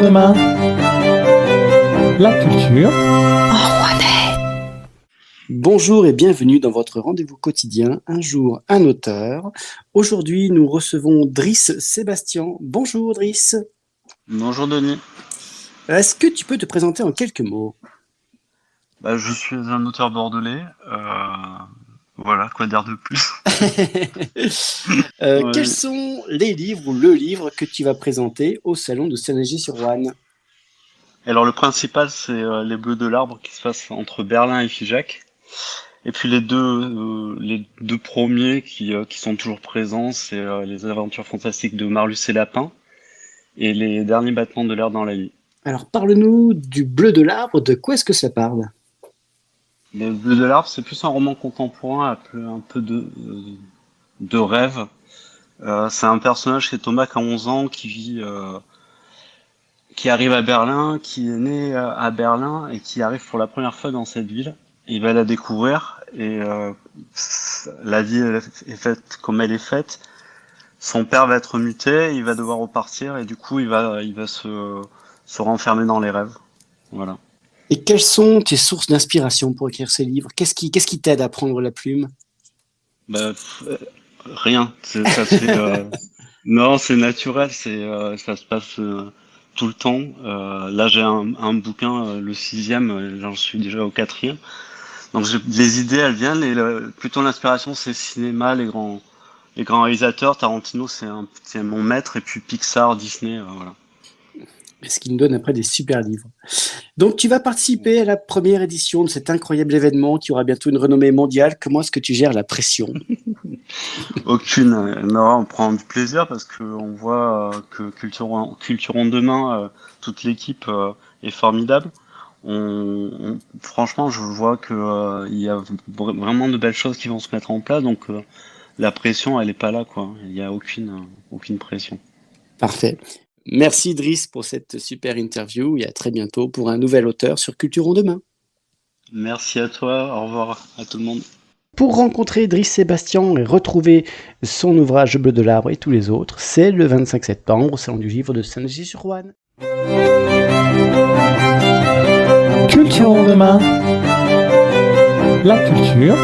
demain. La culture. Bonjour et bienvenue dans votre rendez-vous quotidien, un jour, un auteur. Aujourd'hui, nous recevons Driss Sébastien. Bonjour Driss. Bonjour Denis. Est-ce que tu peux te présenter en quelques mots? Je suis un auteur bordelais. Voilà, quoi dire de plus. Ouais. Quels sont les livres ou le livre que tu vas présenter au salon de Saint-Léger-sur-Ouane? Alors le principal, c'est Les Bleus de l'Arbre qui se passe entre Berlin et Figeac. Et puis les deux premiers qui sont toujours présents, c'est Les Aventures Fantastiques de Marlus et Lapin et Les Derniers Battements de l'air dans la vie. Alors parle-nous du Bleu de l'Arbre, de quoi est-ce que ça parle? Les Bleus de l'Arbre, c'est plus un roman contemporain, un peu de rêve. C'est un personnage, c'est Thomas qui a 11 ans, qui arrive à Berlin, qui est né à Berlin et qui arrive pour la première fois dans cette ville. Il va la découvrir et la vie est faite comme elle est faite. Son père va être muté, il va devoir repartir et du coup il va se renfermer dans les rêves. Voilà. Et quelles sont tes sources d'inspiration pour écrire ces livres? Qu'est-ce qui t'aide à prendre la plume? Rien. Non, c'est naturel. Ça se passe tout le temps. Là, j'ai un bouquin, le 6e, j'en suis déjà au 4e. Donc, les idées, elles viennent. Et plutôt l'inspiration, c'est le cinéma, les grands réalisateurs. Tarantino, c'est mon maître. Et puis Pixar, Disney, voilà. Ce qui nous donne après des super livres. Donc, tu vas participer à la première édition de cet incroyable événement qui aura bientôt une renommée mondiale. Comment est-ce que tu gères la pression? Aucune. Non, on prend du plaisir parce que on voit que Culturon demain, toute l'équipe est formidable. Franchement, je vois que il y a vraiment de belles choses qui vont se mettre en place. Donc, la pression, elle est pas là, quoi. Il y a aucune pression. Parfait. Merci Driss pour cette super interview et à très bientôt pour un nouvel auteur sur Culturon demain. Merci à toi, au revoir à tout le monde. Pour rencontrer Driss Sébastien et retrouver son ouvrage Bleu de l'Arbre et tous les autres, c'est le 25 septembre au Salon du Livre de Saint-Léger-sur-Ouane. Culturon demain. La culture.